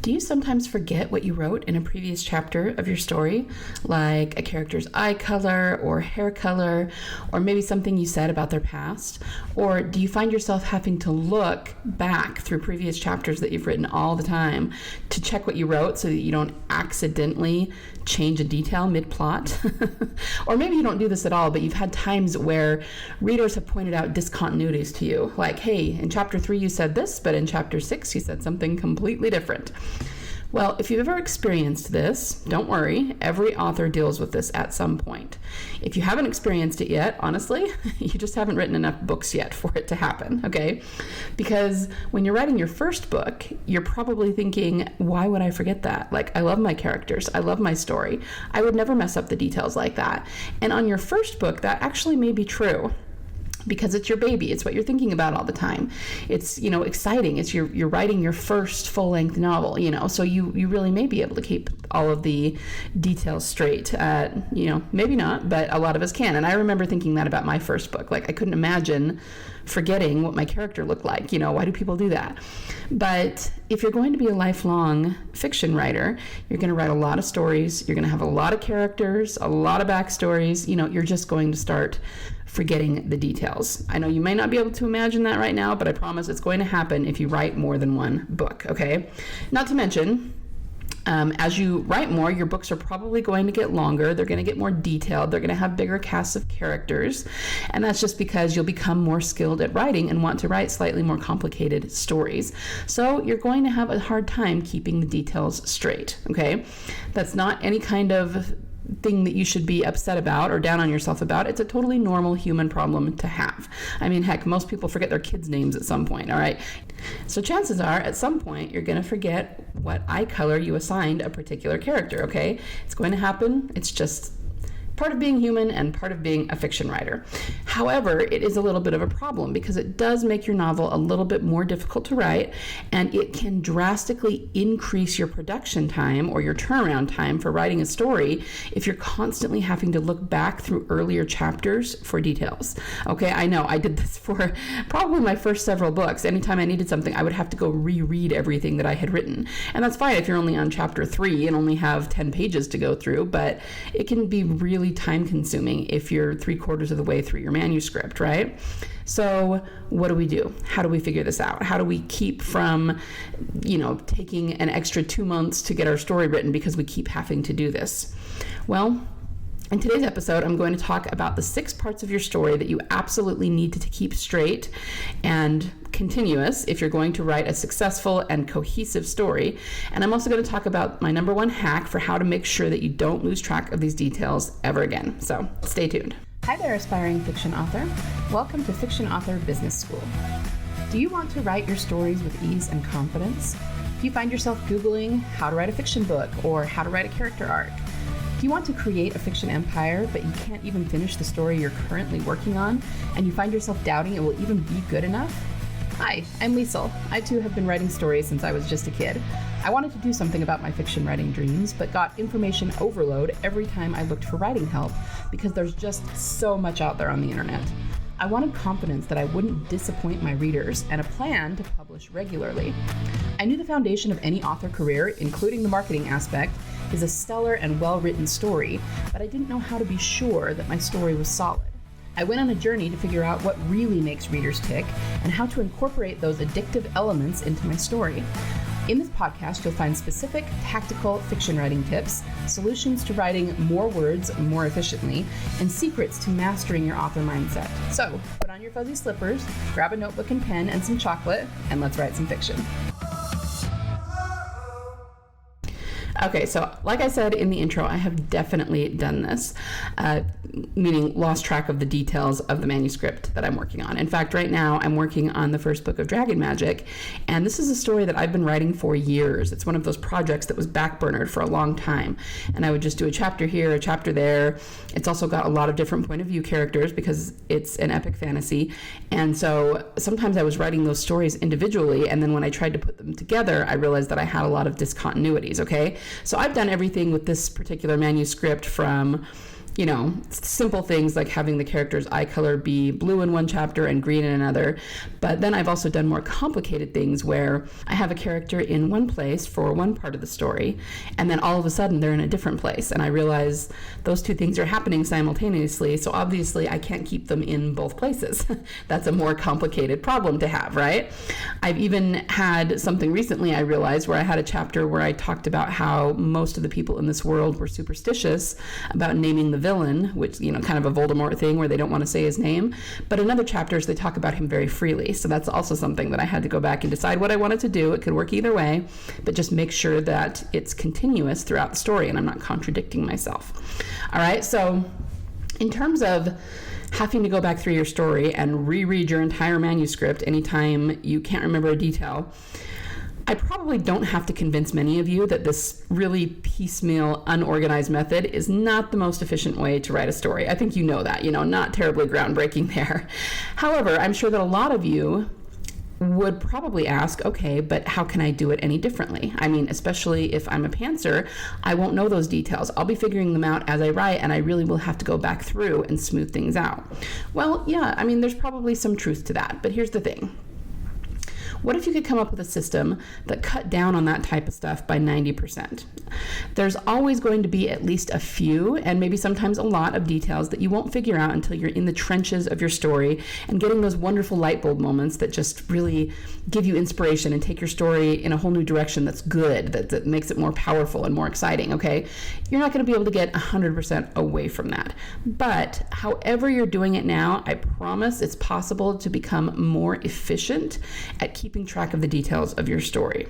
Do you sometimes forget what you wrote in a previous chapter of your story, like a character's eye color or hair color, or maybe something you said about their past? Or do you find yourself having to look back through previous chapters that you've written all the time to check what you wrote so that you don't accidentally change a detail mid-plot? Or maybe you don't do this at all, but you've had times where readers have pointed out discontinuities to you, like, hey, in chapter 3 you said this, but in chapter 6 you said something completely different. Well, if you've ever experienced this, don't worry, every author deals with this at some point. If you haven't experienced it yet, honestly, you just haven't written enough books yet for it to happen, okay? Because when you're writing your first book, you're probably thinking, why would I forget that? Like, I love my characters, I love my story. I would never mess up the details like that. And on your first book, that actually may be true, because it's your baby. It's what you're thinking about all the time. It's, exciting. It's you're writing your first full-length novel, so you really may be able to keep all of the details straight. Maybe not, but a lot of us can. And I remember thinking that about my first book. Like, I couldn't imagine forgetting what my character looked like. Why do people do that? But if you're going to be a lifelong fiction writer, you're going to write a lot of stories. You're going to have a lot of characters, a lot of backstories. You're just going to start forgetting the details. I know you may not be able to imagine that right now, but I promise it's going to happen if you write more than one book, okay? Not to mention, as you write more, your books are probably going to get longer. They're going to get more detailed. They're going to have bigger casts of characters. And that's just because you'll become more skilled at writing and want to write slightly more complicated stories. So you're going to have a hard time keeping the details straight, okay? That's not any kind of thing that you should be upset about or down on yourself about. It's a totally normal human problem to have. I mean, heck, most people forget their kids' names at some point, all right? So chances are, at some point, you're going to forget what eye color you assigned a particular character, okay? It's going to happen. It's just part of being human and part of being a fiction writer. However, it is a little bit of a problem because it does make your novel a little bit more difficult to write, and it can drastically increase your production time or your turnaround time for writing a story if you're constantly having to look back through earlier chapters for details. Okay, I know I did this for probably my first several books. Anytime I needed something, I would have to go reread everything that I had written. And that's fine if you're only on chapter 3 and only have 10 pages to go through, but it can be really time consuming if you're 3/4 of the way through your manuscript, right? So what do we do? How do we figure this out? How do we keep from, taking an extra 2 months to get our story written because we keep having to do this? Well, in today's episode, I'm going to talk about the 6 parts of your story that you absolutely need to keep straight and continuous if you're going to write a successful and cohesive story. And I'm also going to talk about my number 1 hack for how to make sure that you don't lose track of these details ever again. So stay tuned. Hi there, aspiring fiction author. Welcome to Fiction Author Business School. Do you want to write your stories with ease and confidence? Do you find yourself Googling how to write a fiction book or how to write a character arc? Do you want to create a fiction empire, but you can't even finish the story you're currently working on, and you find yourself doubting it will even be good enough? Hi, I'm Liesl. I too have been writing stories since I was just a kid. I wanted to do something about my fiction writing dreams, but got information overload every time I looked for writing help because there's just so much out there on the internet. I wanted confidence that I wouldn't disappoint my readers and a plan to publish regularly. I knew the foundation of any author career, including the marketing aspect, is a stellar and well-written story, but I didn't know how to be sure that my story was solid. I went on a journey to figure out what really makes readers tick and how to incorporate those addictive elements into my story. In this podcast, you'll find specific, tactical fiction writing tips, solutions to writing more words more efficiently, and secrets to mastering your author mindset. So, put on your fuzzy slippers, grab a notebook and pen and some chocolate, and let's write some fiction. Okay, so like I said in the intro, I have definitely done this, meaning lost track of the details of the manuscript that I'm working on. In fact, right now I'm working on the first book of Dragon Magic, and this is a story that I've been writing for years. It's one of those projects that was backburnered for a long time, and I would just do a chapter here, a chapter there. It's also got a lot of different point of view characters because it's an epic fantasy, and so sometimes I was writing those stories individually, and then when I tried to put them together, I realized that I had a lot of discontinuities, okay? So I've done everything with this particular manuscript from simple things like having the character's eye color be blue in one chapter and green in another. But then I've also done more complicated things where I have a character in one place for one part of the story, and then all of a sudden they're in a different place. And I realize those two things are happening simultaneously, so obviously I can't keep them in both places. That's a more complicated problem to have, right? I've even had something recently I realized where I had a chapter where I talked about how most of the people in this world were superstitious about naming the villain, which, kind of a Voldemort thing where they don't want to say his name. But in other chapters, they talk about him very freely. So that's also something that I had to go back and decide what I wanted to do. It could work either way, but just make sure that it's continuous throughout the story and I'm not contradicting myself. All right. So in terms of having to go back through your story and reread your entire manuscript anytime you can't remember a detail, I probably don't have to convince many of you that this really piecemeal, unorganized method is not the most efficient way to write a story. I think you know that, not terribly groundbreaking there. However, I'm sure that a lot of you would probably ask, okay, but how can I do it any differently? I mean, especially if I'm a pantser, I won't know those details. I'll be figuring them out as I write, and I really will have to go back through and smooth things out. Well, yeah, I mean, there's probably some truth to that, but here's the thing. What if you could come up with a system that cut down on that type of stuff by 90%? There's always going to be at least a few, and maybe sometimes a lot of details that you won't figure out until you're in the trenches of your story and getting those wonderful light bulb moments that just really give you inspiration and take your story in a whole new direction that's good, that makes it more powerful and more exciting, okay? You're not going to be able to get 100% away from that. But however you're doing it now, I promise it's possible to become more efficient at keeping track of the details of your story.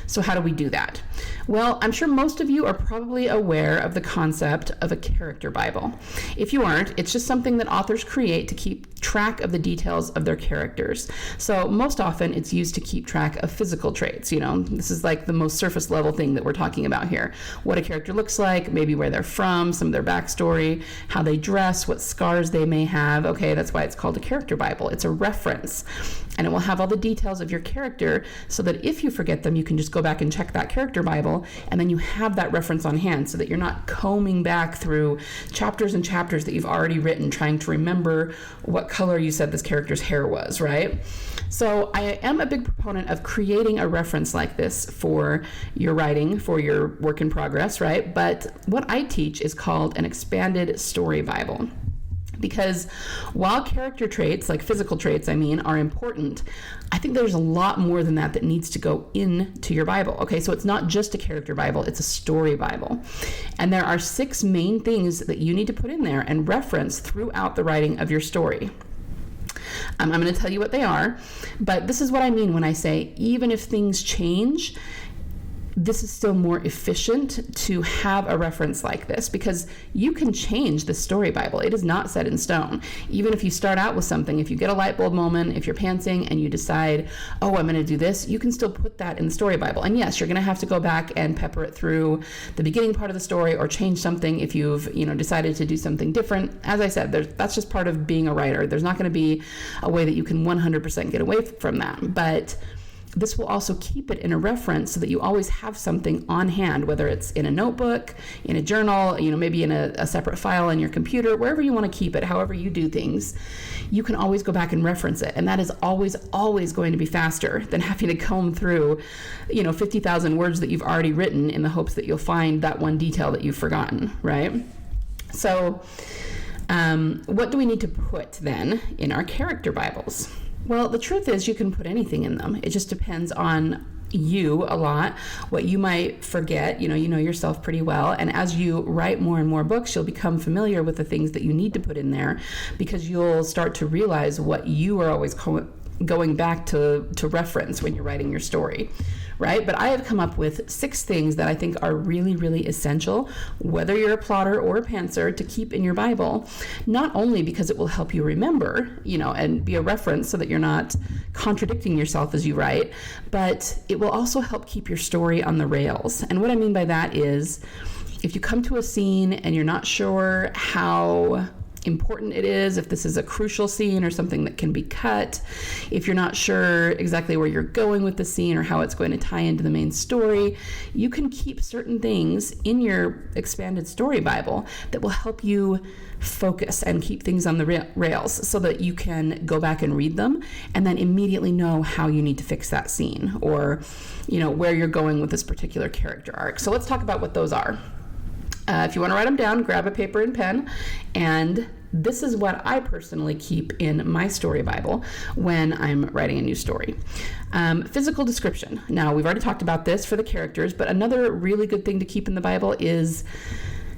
So how do we do that? Well, I'm sure most of you are probably aware of the concept of a character Bible. If you aren't, it's just something that authors create to keep track of the details of their characters. So most often it's used to keep track of physical traits. This is like the most surface level thing that we're talking about here. What a character looks like, maybe where they're from, some of their backstory, how they dress, what scars they may have. Okay, that's why it's called a character Bible. It's a reference. And it will have all the details of your character so that if you forget them, you can just go back and check that character Bible, and then you have that reference on hand so that you're not combing back through chapters and chapters that you've already written trying to remember what color you said this character's hair was, right? So I am a big proponent of creating a reference like this for your writing, for your work in progress, right? But what I teach is called an expanded story Bible. Because while character traits, like physical traits, are important, I think there's a lot more than that needs to go into your Bible. Okay, so it's not just a character Bible, it's a story Bible. And there are 6 main things that you need to put in there and reference throughout the writing of your story. I'm going to tell you what they are, but this is what I mean when I say even if things change, this is still more efficient to have a reference like this because you can change the story Bible. It is not set in stone. Even if you start out with something, if you get a light bulb moment, if you're pantsing and you decide, oh, I'm going to do this, you can still put that in the story Bible. And yes, you're going to have to go back and pepper it through the beginning part of the story or change something if you've, decided to do something different. As I said, that's just part of being a writer. There's not going to be a way that you can 100% get away from that. But this will also keep it in a reference so that you always have something on hand, whether it's in a notebook, in a journal, maybe in a separate file on your computer, wherever you want to keep it, however you do things, you can always go back and reference it. And that is always going to be faster than having to comb through, 50,000 words that you've already written in the hopes that you'll find that one detail that you've forgotten, right? So what do we need to put then in our character Bibles? Well, the truth is you can put anything in them. It just depends on you a lot, what you might forget. You know yourself pretty well. And as you write more and more books, you'll become familiar with the things that you need to put in there because you'll start to realize what you are always going back to reference when you're writing your story. Right? But I have come up with 6 things that I think are really, really essential, whether you're a plotter or a pantser, to keep in your Bible, not only because it will help you remember, and be a reference so that you're not contradicting yourself as you write, but it will also help keep your story on the rails. And what I mean by that is if you come to a scene and you're not sure how important it is, if this is a crucial scene or something that can be cut, if you're not sure exactly where you're going with the scene or how it's going to tie into the main story, you can keep certain things in your expanded story Bible that will help you focus and keep things on the rails so that you can go back and read them and then immediately know how you need to fix that scene or, where you're going with this particular character arc. So let's talk about what those are. If you want to write them down, grab a paper and pen, and this is what I personally keep in my story Bible when I'm writing a new story. Physical description. Now, we've already talked about this for the characters, but another really good thing to keep in the Bible is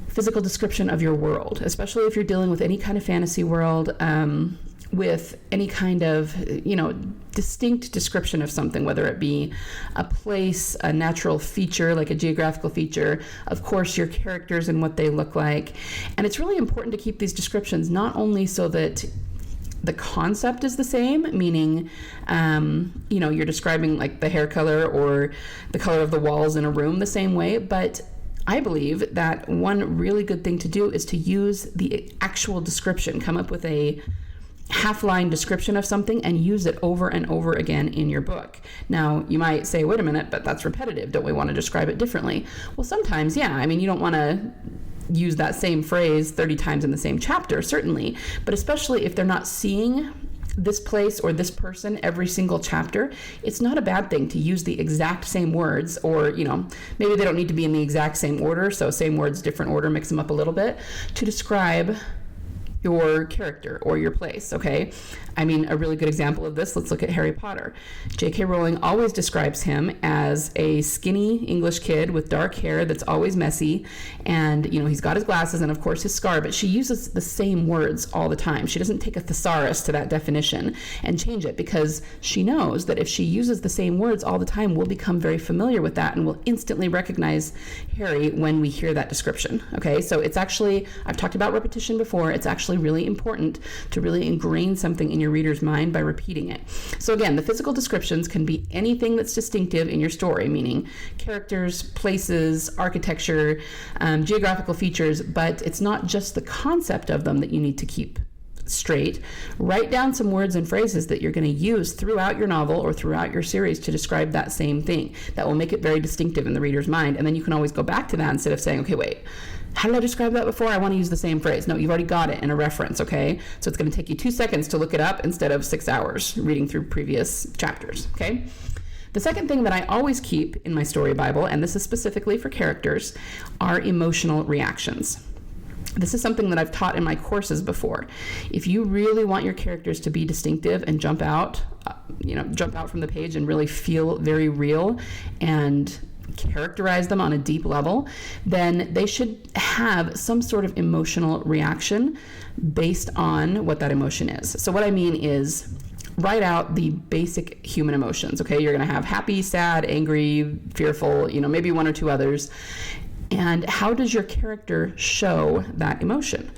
physical description of your world, especially if you're dealing with any kind of fantasy world, with any kind of, distinct description of something, whether it be a place, a natural feature, like a geographical feature, of course, your characters and what they look like. And it's really important to keep these descriptions not only so that the concept is the same, meaning, you're describing like the hair color or the color of the walls in a room the same way, but I believe that one really good thing to do is to use the actual description, come up with a half-line description of something and use it over and over again in your book. Now, you might say, wait a minute, but that's repetitive. Don't we want to describe it differently? Well, sometimes, yeah. You don't want to use that same phrase 30 times in the same chapter, certainly. But especially if they're not seeing this place or this person every single chapter, it's not a bad thing to use the exact same words, or, maybe they don't need to be in the exact same order. So same words, different order, mix them up a little bit to describe your character or your place, okay? A really good example of this, let's look at Harry Potter. J.K. Rowling always describes him as a skinny English kid with dark hair that's always messy, and, he's got his glasses and, of course, his scar, but she uses the same words all the time. She doesn't take a thesaurus to that definition and change it, because she knows that if she uses the same words all the time, we'll become very familiar with that and we'll instantly recognize Harry when we hear that description, okay? So it's actually, I've talked about repetition before, it's actually really important to really ingrain something in your reader's mind by repeating it. So again, the physical descriptions can be anything that's distinctive in your story, meaning characters, places, architecture, geographical features, but it's not just the concept of them that you need to keep straight. Write down some words and phrases that you're going to use throughout your novel or throughout your series to describe that same thing. That will make it very distinctive in the reader's mind, and then you can always go back to that instead of saying, okay, wait, how did I describe that before? I want to use the same phrase. No, you've already got it in a reference, okay? So it's going to take you 2 seconds to look it up instead of 6 hours reading through previous chapters, okay? The second thing that I always keep in my story Bible, and this is specifically for characters, are emotional reactions. This is something that I've taught in my courses before. If you really want your characters to be distinctive and jump out from the page and really feel very real and characterize them on a deep level, then they should have some sort of emotional reaction based on what that emotion is. So what I mean is, write out the basic human emotions, okay? You're going to have happy, sad, angry, fearful, maybe one or two others. And how does your character show that emotion?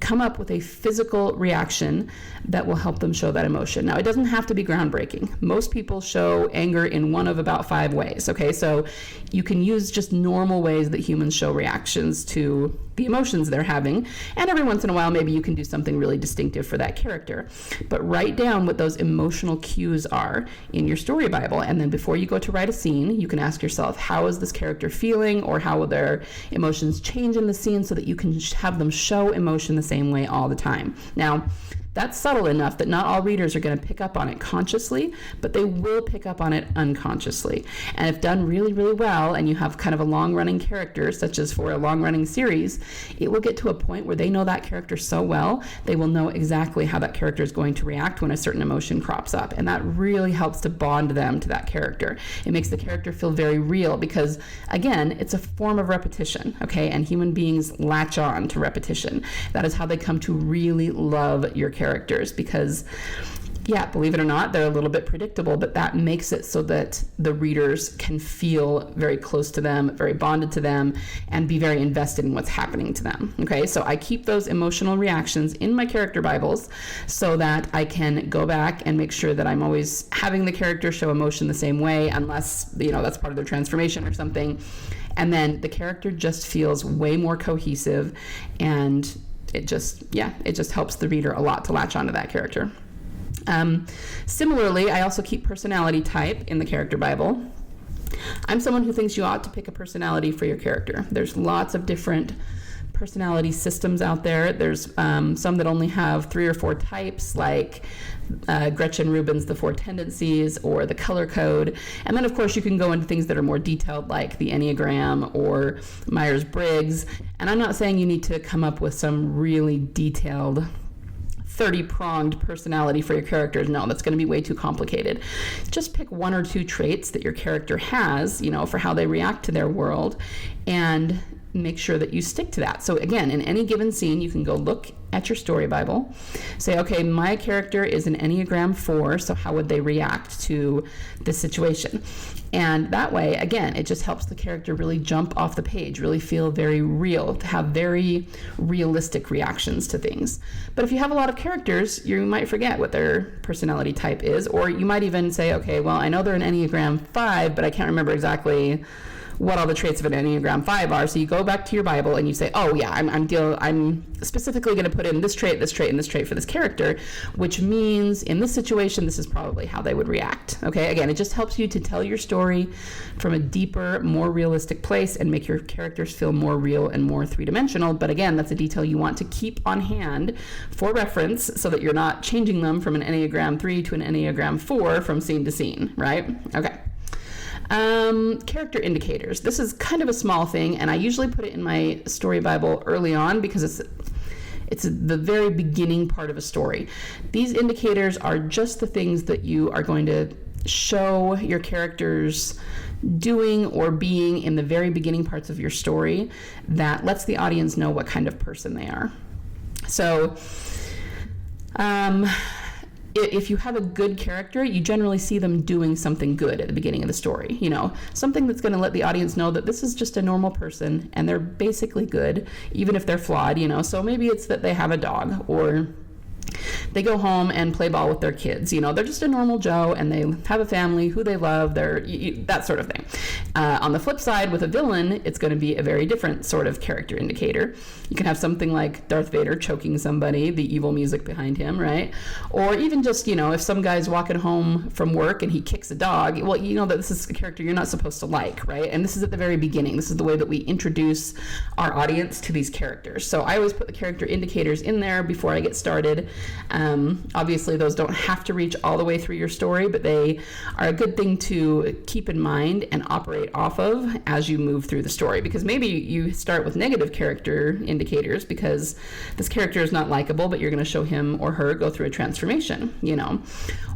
Come up with a physical reaction that will help them show that emotion. Now, it doesn't have to be groundbreaking. Most people show anger in one of about 5 ways, okay? So you can use just normal ways that humans show reactions to the emotions they're having, and every once in a while, maybe you can do something really distinctive for that character. But write down what those emotional cues are in your story Bible, and then before you go to write a scene, you can ask yourself, how is this character feeling, or how will their emotions change in the scene, so that you can have them show emotion the same way all the time. Now, that's subtle enough that not all readers are going to pick up on it consciously, but they will pick up on it unconsciously. And if done really, really well, and you have kind of a long-running character, such as for a long-running series, it will get to a point where they know that character so well, they will know exactly how that character is going to react when a certain emotion crops up. And that really helps to bond them to that character. It makes the character feel very real because, again, it's a form of repetition, okay? And human beings latch on to repetition. That is how they come to really love your characters, because yeah, believe it or not, they're a little bit predictable, but that makes it so that the readers can feel very close to them, very bonded to them, and be very invested in what's happening to them. Okay, so I keep those emotional reactions in my character Bibles so that I can go back and make sure that I'm always having the character show emotion the same way, unless, that's part of their transformation or something. And then the character just feels way more cohesive and it just helps the reader a lot to latch onto that character. Similarly, I also keep personality type in the character Bible. I'm someone who thinks you ought to pick a personality for your character. There's lots of different personality systems out there. There's some that only have 3 or 4 types, like Gretchen Rubin's The 4 Tendencies or the Color Code. And then, of course, you can go into things that are more detailed, like the Enneagram or Myers-Briggs. And I'm not saying you need to come up with some really detailed 30-pronged personality for your characters. No, that's going to be way too complicated. Just pick 1 or 2 traits that your character has, for how they react to their world, and make sure that you stick to that. So again, in any given scene, you can go look at your story Bible, say, okay, my character is an Enneagram 4, so how would they react to this situation? And that way, again, it just helps the character really jump off the page, really feel very real, to have very realistic reactions to things. But if you have a lot of characters, you might forget what their personality type is, or you might even say, okay, well, I know they're an Enneagram 5, but I can't remember exactly what all the traits of an Enneagram 5 are. So you go back to your Bible and you say, oh yeah, I'm specifically going to put in this trait, and this trait for this character, which means in this situation, this is probably how they would react. Okay, again, it just helps you to tell your story from a deeper, more realistic place and make your characters feel more real and more 3-dimensional. But again, that's a detail you want to keep on hand for reference so that you're not changing them from an Enneagram 3 to an Enneagram 4 from scene to scene, right? Okay. Character indicators. This is kind of a small thing, and I usually put it in my story Bible early on because it's the very beginning part of a story. These indicators are just the things that you are going to show your characters doing or being in the very beginning parts of your story that lets the audience know what kind of person they are. So, if you have a good character, you generally see them doing something good at the beginning of the story, something that's going to let the audience know that this is just a normal person and they're basically good, even if they're flawed, So maybe it's that they have a dog, or they go home and play ball with their kids. They're just a normal Joe and they have a family who they love, that sort of thing. On the flip side, with a villain, it's going to be a very different sort of character indicator. You can have something like Darth Vader choking somebody, the evil music behind him, right? Or even just, if some guy's walking home from work and he kicks a dog, well, you know that this is a character you're not supposed to like, right? And this is at the very beginning. This is the way that we introduce our audience to these characters. So I always put the character indicators in there before I get started. Obviously, those don't have to reach all the way through your story, but they are a good thing to keep in mind and operate off of as you move through the story. Because maybe you start with negative character indicators because this character is not likable, but you're going to show him or her go through a transformation,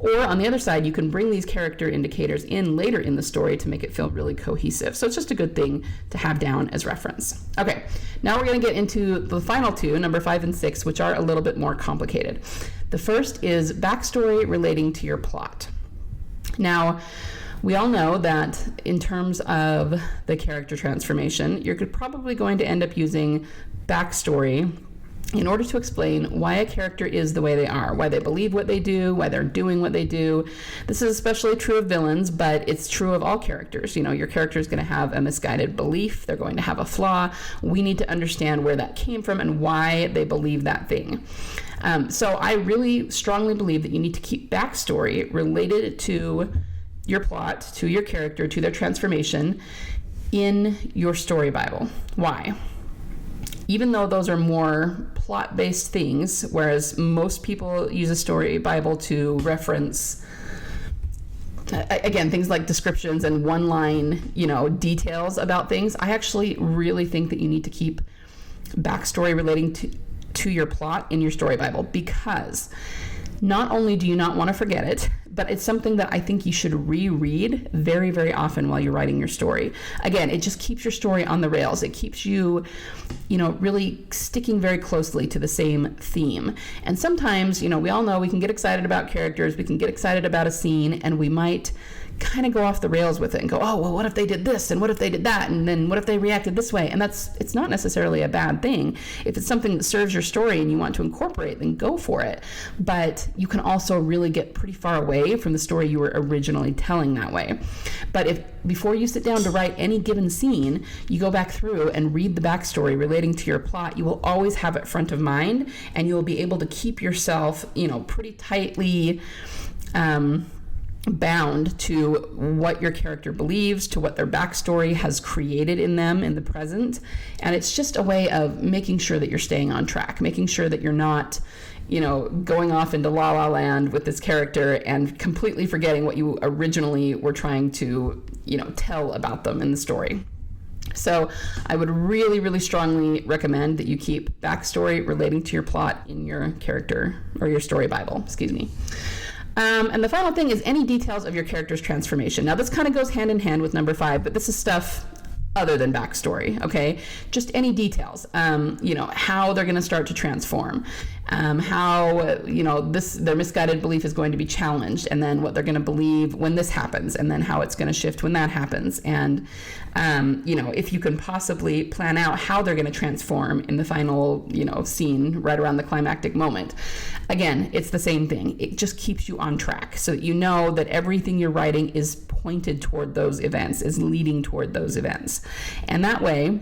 Or on the other side, you can bring these character indicators in later in the story to make it feel really cohesive. So it's just a good thing to have down as reference. Okay, now we're going to get into the final 2, number 5 and 6, which are a little bit more complicated. The first is backstory relating to your plot. Now, we all know that in terms of the character transformation, you're probably going to end up using backstory in order to explain why a character is the way they are, why they believe what they do, why they're doing what they do. This is especially true of villains, but it's true of all characters. Your character is going to have a misguided belief. They're going to have a flaw. We need to understand where that came from and why they believe that thing. So I really strongly believe that you need to keep backstory related to your plot, to your character, to their transformation in your story Bible. Why? Even though those are more plot-based things, whereas most people use a story Bible to reference, again, things like descriptions and one-line, details about things, I actually really think that you need to keep backstory relating to your plot in your story Bible, because not only do you not want to forget it, but it's something that I think you should reread very, very often while you're writing your story. Again, it just keeps your story on the rails. It keeps you, really sticking very closely to the same theme. And sometimes, we all know we can get excited about characters, we can get excited about a scene, and we might kind of go off the rails with it and go, oh, well, what if they did this? And what if they did that? And then what if they reacted this way? And it's not necessarily a bad thing. If it's something that serves your story and you want to incorporate, then go for it. But you can also really get pretty far away away from the story you were originally telling that way. But if before you sit down to write any given scene, you go back through and read the backstory relating to your plot, you will always have it front of mind, and you will be able to keep yourself, pretty tightly bound to what your character believes, to what their backstory has created in them in the present. And it's just a way of making sure that you're staying on track, making sure that you're not going off into la la land with this character and completely forgetting what you originally were trying to, tell about them in the story. So I would really, really strongly recommend that you keep backstory relating to your plot in your character or your story Bible, and the final thing is any details of your character's transformation. Now this kind of goes hand in hand with number 5, but this is stuff other than backstory, okay? Just any details, how they're going to start to transform, how, their misguided belief is going to be challenged, and then what they're going to believe when this happens, and then how it's going to shift when that happens. And, if you can possibly plan out how they're going to transform in the final, scene right around the climactic moment. Again, it's the same thing. It just keeps you on track so that you know that everything you're writing is pointed toward those events, is leading toward those events. And that way,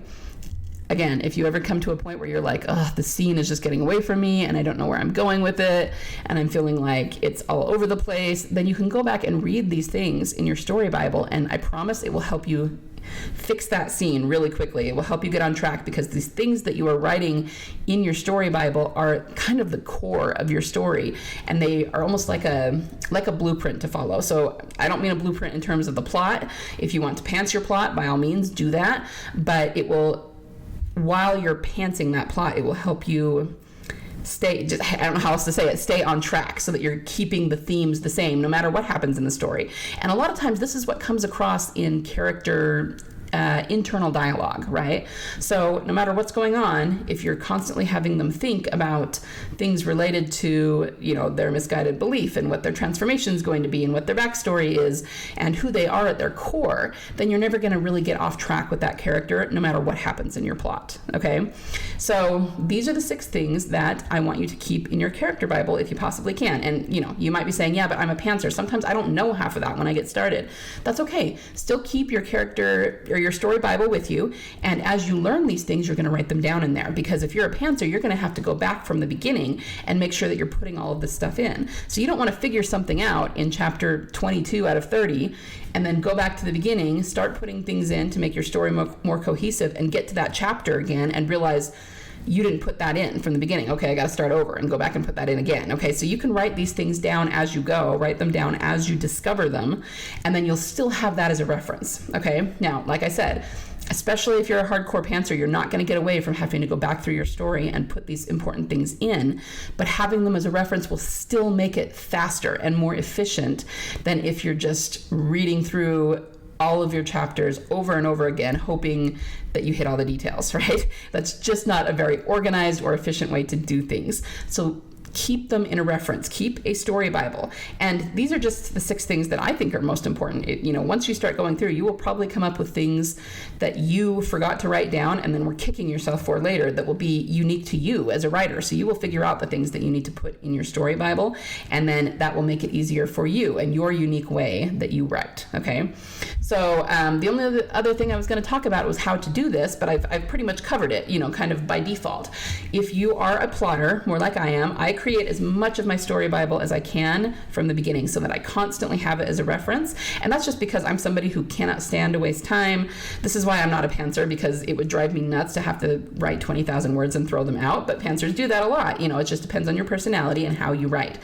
again, if you ever come to a point where you're like, oh, the scene is just getting away from me and I don't know where I'm going with it and I'm feeling like it's all over the place, then you can go back and read these things in your story Bible, and I promise it will help you fix that scene really quickly. It will help you get on track, because these things that you are writing in your story Bible are kind of the core of your story, and they are almost like a blueprint to follow. So I don't mean a blueprint in terms of the plot. If you want to pants your plot, by all means do that, but it will, while you're pantsing that plot, it will help you I don't know how else to say it, stay on track so that you're keeping the themes the same no matter what happens in the story. And a lot of times this is what comes across in character internal dialogue, right? So no matter what's going on, if you're constantly having them think about things related to, their misguided belief and what their transformation is going to be and what their backstory is and who they are at their core, then you're never going to really get off track with that character no matter what happens in your plot, okay? So these are the 6 things that I want you to keep in your character Bible if you possibly can. And, you might be saying, yeah, but I'm a pantser. Sometimes I don't know half of that when I get started. That's okay. Still keep your character or your story Bible with you, and as you learn these things, you're going to write them down in there, because if you're a pantser, you're going to have to go back from the beginning and make sure that you're putting all of this stuff in. So you don't want to figure something out in chapter 22 out of 30 and then go back to the beginning, start putting things in to make your story more cohesive, and get to that chapter again and realize you didn't put that in from the beginning. Okay, I got to start over and go back and put that in again. Okay, so you can write these things down as you go, write them down as you discover them, and then you'll still have that as a reference. Okay, now, like I said, especially if you're a hardcore pantser, you're not going to get away from having to go back through your story and put these important things in, but having them as a reference will still make it faster and more efficient than if you're just reading through all of your chapters over and over again, hoping that you hit all the details, right? That's just not a very organized or efficient way to do things. So keep them in a reference, keep a story Bible. And these are just the 6 things that I think are most important. Once you start going through, you will probably come up with things that you forgot to write down and then were kicking yourself for later that will be unique to you as a writer. So you will figure out the things that you need to put in your story Bible, and then that will make it easier for you and your unique way that you write, okay? So the only other thing I was going to talk about was how to do this, but I've pretty much covered it, kind of by default. If you are a plotter, more like I am, I create as much of my story Bible as I can from the beginning so that I constantly have it as a reference. And that's just because I'm somebody who cannot stand to waste time. This is why I'm not a pantser, because it would drive me nuts to have to write 20,000 words and throw them out. But pantsers do that a lot. It just depends on your personality and how you write.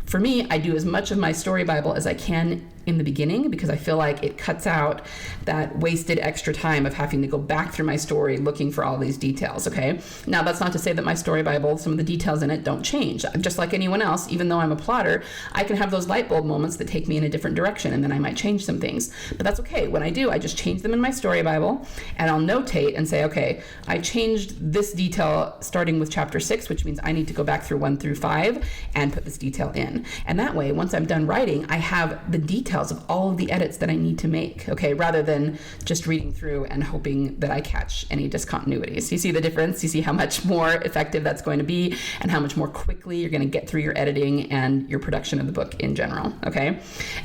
For me, I do as much of my story Bible as I can in the beginning, because I feel like it cuts out that wasted extra time of having to go back through my story looking for all these details, okay? Now, that's not to say that my story Bible, some of the details in it don't change. Just like anyone else, even though I'm a plotter, I can have those light bulb moments that take me in a different direction, and then I might change some things. But that's okay. When I do, I just change them in my story Bible, and I'll notate and say, okay, I changed this detail starting with chapter 6, which means I need to go back through 1 through 5 and put this detail in. And that way, once I'm done writing, I have the details files of all of the edits that I need to make, okay, rather than just reading through and hoping that I catch any discontinuities. You see the difference? You see how much more effective that's going to be and how much more quickly you're going to get through your editing and your production of the book in general, okay?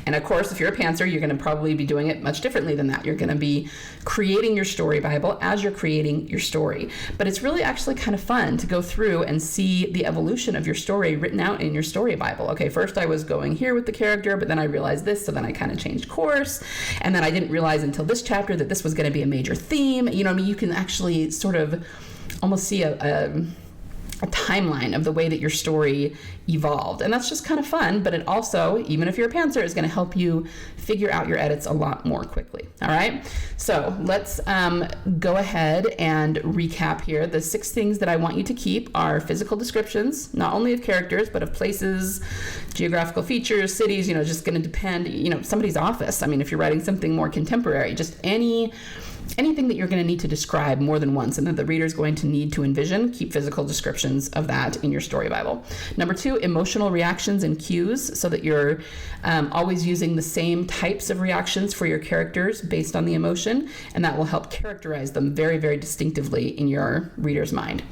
And of course, if you're a pantser, you're going to probably be doing it much differently than that. You're going to be creating your story Bible as you're creating your story. But it's really actually kind of fun to go through and see the evolution of your story written out in your story Bible. Okay, first I was going here with the character, but then I realized this, so then I kind of changed course, and then I didn't realize until this chapter that this was going to be a major theme. You know what I mean? You can actually sort of almost see a timeline of the way that your story evolved. And that's just kind of fun, but it also, even if you're a pantser, is going to help you figure out your edits a lot more quickly. All right, so let's go ahead and recap here. The 6 things that I want you to keep are physical descriptions, not only of characters, but of places, geographical features, cities, just going to depend, somebody's office. I mean, if you're writing something more contemporary, just anything that you're going to need to describe more than once and that the reader's going to need to envision, keep physical descriptions of that in your story Bible. Number 2, emotional reactions and cues, so that you're always using the same types of reactions for your characters based on the emotion, and that will help characterize them very, very distinctively in your reader's mind.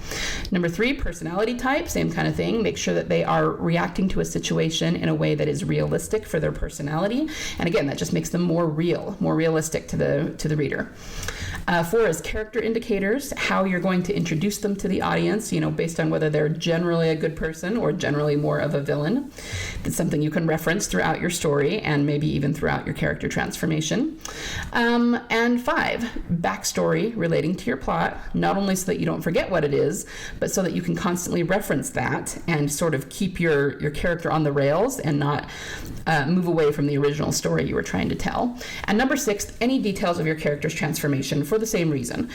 Number 3, personality type, same kind of thing. Make sure that they are reacting to a situation in a way that is realistic for their personality. And again, that just makes them more real, more realistic to the reader. 4 is character indicators, how you're going to introduce them to the audience, based on whether they're generally a good person or generally more of a villain. That's something you can reference throughout your story and maybe even throughout your character transformation. And 5, backstory relating to your plot, not only so that you don't forget what it is, but so that you can constantly reference that and sort of keep your character on the rails and not move away from the original story you were trying to tell. And number 6, any details of your character's transformation for the same reason.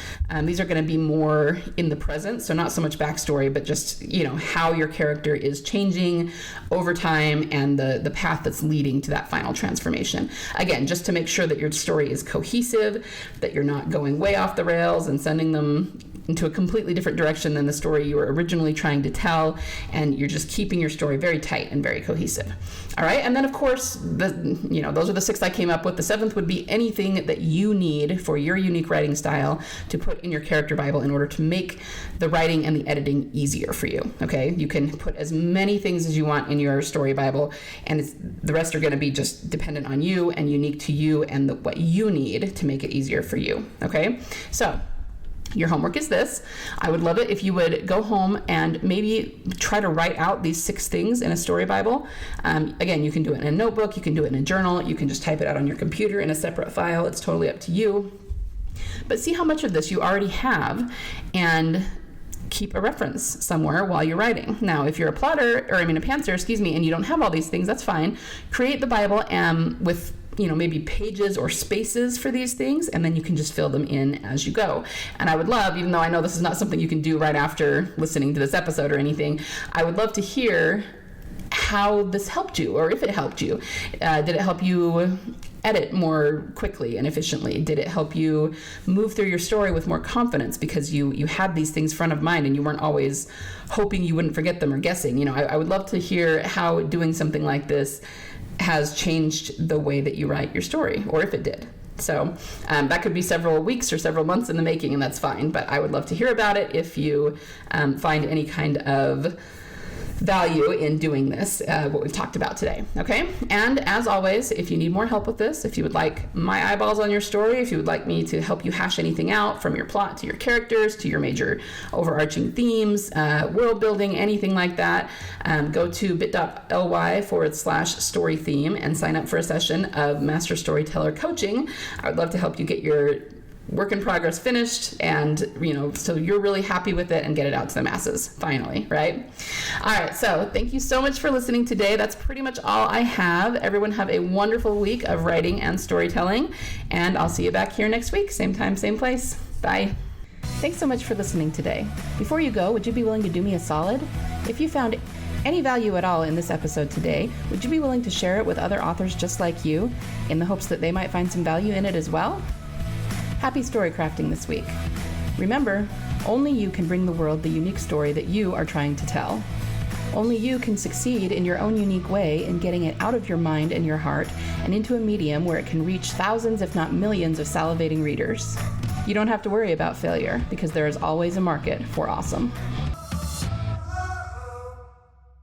These are going to be more in the present, so not so much backstory, but just, how your character is changing over time and the path that's leading to that final transformation. Again, just to make sure that your story is cohesive, that you're not going way off the rails and sending them into a completely different direction than the story you were originally trying to tell, and you're just keeping your story very tight and very cohesive. All right, and then of course, those are the 6 I came up with. The 7th would be anything that you need for your unique writing style to put in your character Bible in order to make the writing and the editing easier for you. Okay, you can put as many things as you want in your story Bible, and the rest are going to be just dependent on you and unique to you and what you need to make it easier for you. Okay, so your homework is this. I would love it if you would go home and maybe try to write out these 6 things in a story Bible. Again, you can do it in a notebook, you can do it in a journal, you can just type it out on your computer in a separate file. It's totally up to you. But see how much of this you already have and keep a reference somewhere while you're writing. Now, if you're a pantser, and you don't have all these things, that's fine. Create the Bible with maybe pages or spaces for these things, and then you can just fill them in as you go. And I would love, even though I know this is not something you can do right after listening to this episode or anything, I would love to hear how this helped you, or if it helped you. Did it help you edit more quickly and efficiently? Did it help you move through your story with more confidence because you had these things front of mind and you weren't always hoping you wouldn't forget them or guessing? I would love to hear how doing something like this has changed the way that you write your story, or if it did. So that could be several weeks or several months in the making, and that's fine. But I would love to hear about it if you find any kind of value in doing this, what we've talked about today, okay? And as always, if you need more help with this, if you would like my eyeballs on your story, if you would like me to help you hash anything out from your plot to your characters to your major overarching themes, world building, anything like that, go to bit.ly/story theme and sign up for a session of Master Storyteller Coaching. I would love to help you get your work in progress finished, and so you're really happy with it and get it out to the masses finally, right? All right, so thank you so much for listening today. That's pretty much all I have. Everyone have a wonderful week of writing and storytelling, and I'll see you back here next week, same time, same place. Bye. Thanks so much for listening today. Before you go, would you be willing to do me a solid? If you found any value at all in this episode today, would you be willing to share it with other authors just like you in the hopes that they might find some value in it as well? Happy story crafting this week. Remember, only you can bring the world the unique story that you are trying to tell. Only you can succeed in your own unique way in getting it out of your mind and your heart and into a medium where it can reach thousands, if not millions, of salivating readers. You don't have to worry about failure because there is always a market for awesome.